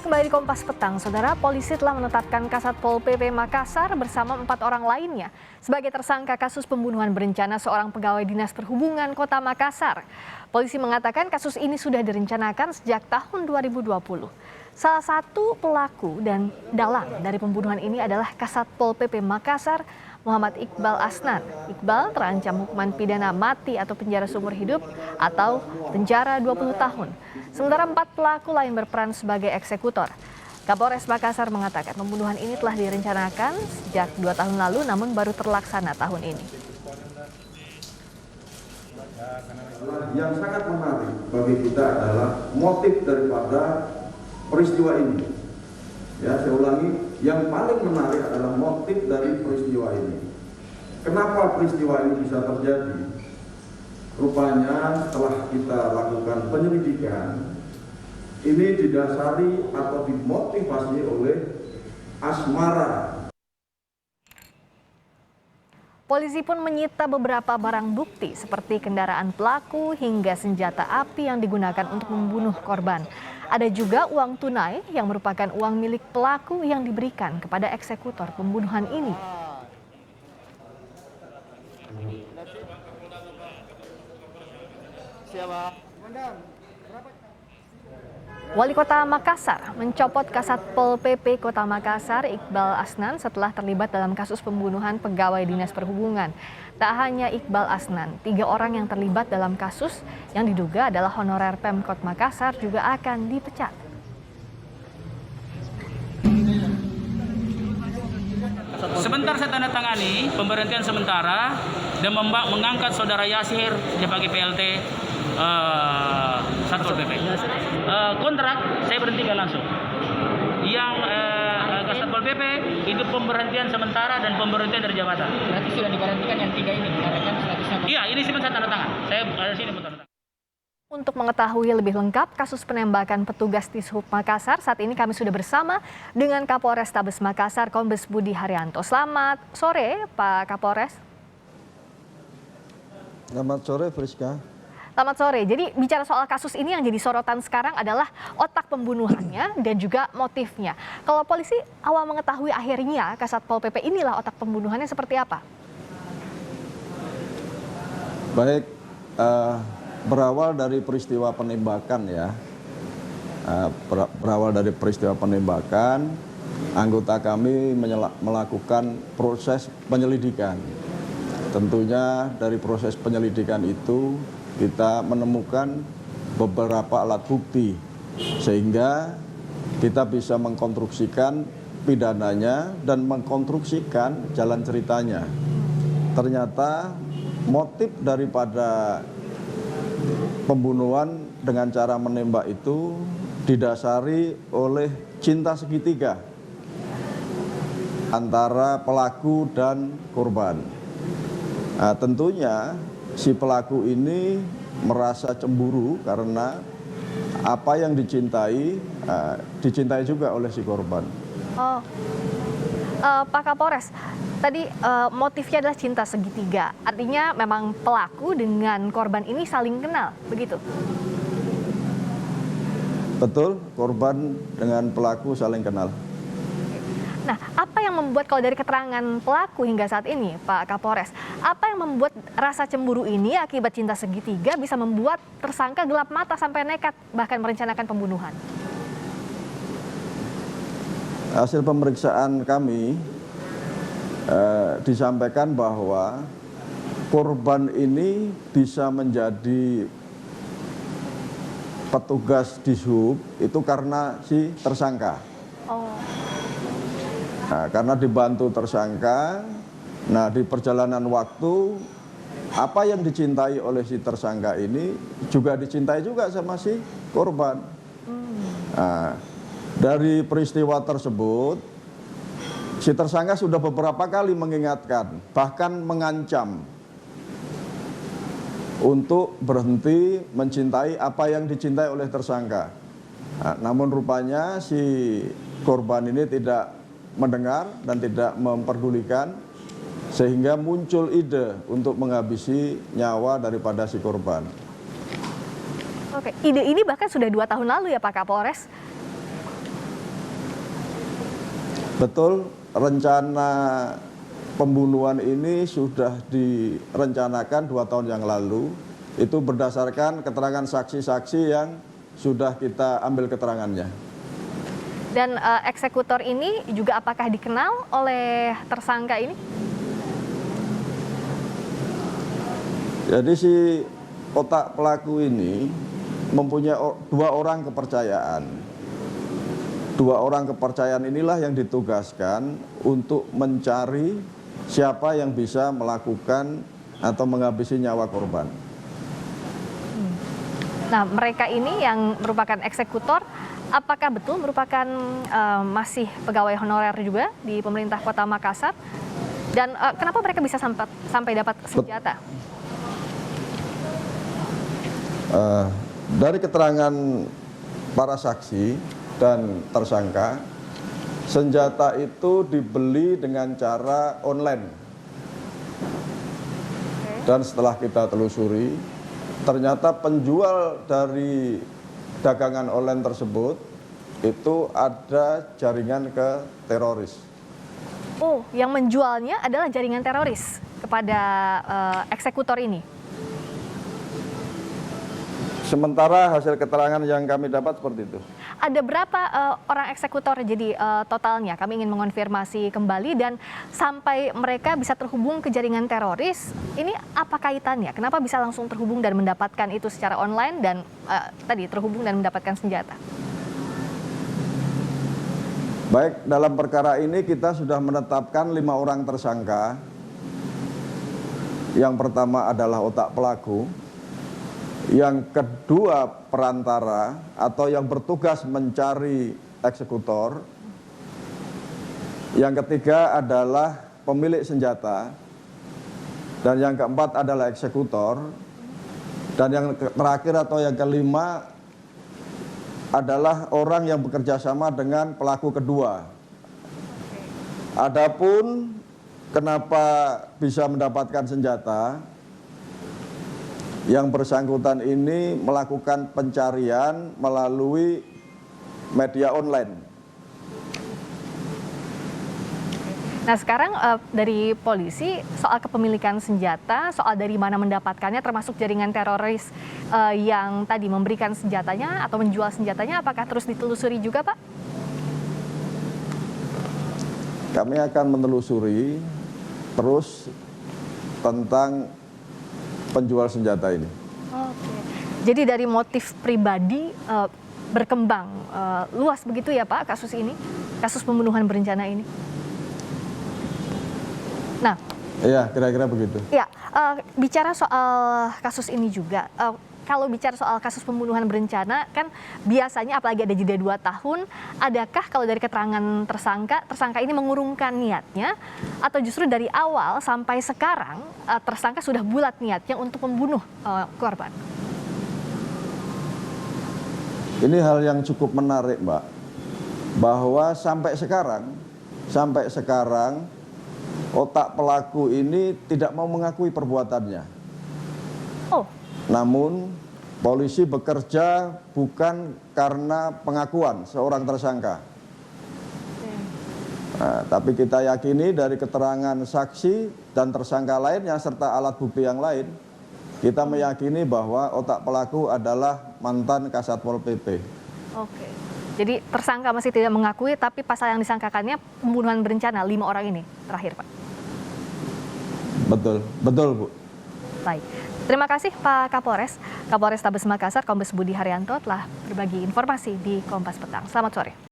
kembali di Kompas Petang, Saudara. Polisi telah menetapkan Kasat Pol PP Makassar bersama 4 orang lainnya sebagai tersangka kasus pembunuhan berencana seorang pegawai Dinas Perhubungan Kota Makassar. Polisi mengatakan kasus ini sudah direncanakan sejak tahun 2020. Salah satu pelaku dan dalang dari pembunuhan ini adalah Kasat Pol PP Makassar, Muhammad Iqbal Asnan. Iqbal terancam hukuman pidana mati atau penjara seumur hidup atau penjara 20 tahun. Sementara 4 pelaku lain berperan sebagai eksekutor. Kapolres Makassar mengatakan pembunuhan ini telah direncanakan sejak 2 tahun lalu namun baru terlaksana tahun ini. Yang sangat menarik bagi kita adalah motif daripada peristiwa ini. Ya, saya ulangi, yang paling menarik adalah motif dari peristiwa ini. Kenapa peristiwa ini bisa terjadi? Rupanya setelah kita lakukan penyelidikan, ini didasari atau dimotivasi oleh asmara. Polisi pun menyita beberapa barang bukti seperti kendaraan pelaku hingga senjata api yang digunakan untuk membunuh korban. Ada juga uang tunai yang merupakan uang milik pelaku yang diberikan kepada eksekutor pembunuhan ini. Wali Kota Makassar mencopot Kasat Pol PP Kota Makassar Iqbal Asnan setelah terlibat dalam kasus pembunuhan pegawai Dinas Perhubungan. Tak hanya Iqbal Asnan, 3 orang yang terlibat dalam kasus yang diduga adalah honorer Pemkot Makassar juga akan dipecat. Sebentar saya tanda tangani pemberhentian sementara dan mengangkat saudara Yasir sebagai PLT Satpol PP. Kontrak saya berhentikan langsung. Yang Satpol PP itu pemberhentian sementara dan pemberhentian dari jabatan. Berarti sudah diberhentikan yang 3 ini karena kan statusnya. Iya, ini sebentar tanda tangan. Saya ada sini tanda tangan. Untuk mengetahui lebih lengkap kasus penembakan petugas Dishub Makassar, saat ini kami sudah bersama dengan Kapolres Tabes Makassar, Kombes Budi Haryanto. Selamat sore, Pak Kapolres. Selamat sore, Friska. Selamat sore. Jadi bicara soal kasus ini yang jadi sorotan sekarang adalah otak pembunuhannya dan juga motifnya. Kalau polisi awal mengetahui akhirnya Kasat Pol PP inilah otak pembunuhannya seperti apa? Baik, berawal dari peristiwa penembakan ya. Berawal dari peristiwa penembakan, anggota kami melakukan proses penyelidikan. Tentunya dari proses penyelidikan itu kita menemukan beberapa alat bukti sehingga kita bisa mengkonstruksikan pidananya dan mengkonstruksikan jalan ceritanya. Ternyata motif daripada pembunuhan dengan cara menembak itu didasari oleh cinta segitiga antara pelaku dan korban. Nah, tentunya si pelaku ini merasa cemburu karena apa yang dicintai, dicintai juga oleh si korban. Oh, Pak Kapolres, tadi motifnya adalah cinta segitiga. Artinya memang pelaku dengan korban ini saling kenal, begitu? Betul, korban dengan pelaku saling kenal. Nah, apa yang membuat kalau dari keterangan pelaku hingga saat ini, Pak Kapolres, apa yang membuat rasa cemburu ini akibat cinta segitiga bisa membuat tersangka gelap mata sampai nekat bahkan merencanakan pembunuhan? Hasil pemeriksaan kami disampaikan bahwa korban ini bisa menjadi petugas Dishub itu karena si tersangka. Oh. Nah, karena dibantu tersangka, nah di perjalanan waktu apa yang dicintai oleh si tersangka ini juga dicintai juga sama si korban. Nah, dari peristiwa tersebut, si tersangka sudah beberapa kali mengingatkan, bahkan mengancam untuk berhenti mencintai apa yang dicintai oleh tersangka. Nah, namun rupanya si korban ini tidak mendengar dan tidak memperdulikan sehingga muncul ide untuk menghabisi nyawa daripada si korban. Oke, ide ini bahkan sudah 2 tahun lalu ya Pak Kapolres? Betul, rencana pembunuhan ini sudah direncanakan 2 tahun yang lalu. Itu berdasarkan keterangan saksi-saksi yang sudah kita ambil keterangannya. Dan eksekutor ini juga apakah dikenal oleh tersangka ini? Jadi si otak pelaku ini mempunyai 2 orang kepercayaan. 2 orang kepercayaan inilah yang ditugaskan untuk mencari siapa yang bisa melakukan atau menghabisi nyawa korban. Nah, mereka ini yang merupakan eksekutor, apakah betul merupakan masih pegawai honorer juga di pemerintah Kota Makassar? Dan kenapa mereka bisa sampai dapat senjata? Dari keterangan para saksi dan tersangka, senjata itu dibeli dengan cara online. Dan setelah kita telusuri, ternyata penjual dari dagangan online tersebut itu ada jaringan ke teroris. Oh, yang menjualnya adalah jaringan teroris kepada eksekutor ini? Sementara hasil keterangan yang kami dapat seperti itu. Ada berapa orang eksekutor jadi totalnya? Kami ingin mengonfirmasi kembali, dan sampai mereka bisa terhubung ke jaringan teroris, ini apa kaitannya? Kenapa bisa langsung terhubung dan mendapatkan itu secara online dan tadi terhubung dan mendapatkan senjata? Baik, dalam perkara ini kita sudah menetapkan 5 orang tersangka. Yang pertama adalah otak pelaku. Yang kedua perantara atau yang bertugas mencari eksekutor. Yang ketiga adalah pemilik senjata. Dan yang keempat adalah eksekutor. Dan yang terakhir atau yang kelima adalah orang yang bekerja sama dengan pelaku kedua. Adapun kenapa bisa mendapatkan senjata, yang bersangkutan ini melakukan pencarian melalui media online. Nah, sekarang dari polisi soal kepemilikan senjata, soal dari mana mendapatkannya, termasuk jaringan teroris yang tadi memberikan senjatanya atau menjual senjatanya, apakah terus ditelusuri juga, Pak? Kami akan menelusuri terus tentang penjual senjata ini. Oke. Jadi dari motif pribadi berkembang luas begitu ya, Pak, kasus ini, kasus pembunuhan berencana ini. Nah, Iya, kira-kira begitu. ya, bicara soal kasus ini juga, kalau bicara soal kasus pembunuhan berencana kan biasanya apalagi ada jeda 2 tahun, adakah kalau dari keterangan tersangka ini mengurungkan niatnya, atau justru dari awal sampai sekarang tersangka sudah bulat niatnya untuk membunuh korban? Ini hal yang cukup menarik, Mbak, bahwa sampai sekarang otak pelaku ini tidak mau mengakui perbuatannya. Oh. Namun polisi bekerja bukan karena pengakuan seorang tersangka. Nah, tapi kita yakini dari keterangan saksi dan tersangka lainnya serta alat bukti yang lain, kita meyakini bahwa otak pelaku adalah mantan Kasat Pol PP. Oke. Jadi tersangka masih tidak mengakui, tapi pasal yang disangkakannya pembunuhan berencana 5 orang ini terakhir, Pak. Betul, betul, Bu. Baik. Terima kasih Pak Kapolres Tabes Makassar, Kombes Budi Haryanto telah berbagi informasi di Kompas Petang. Selamat sore.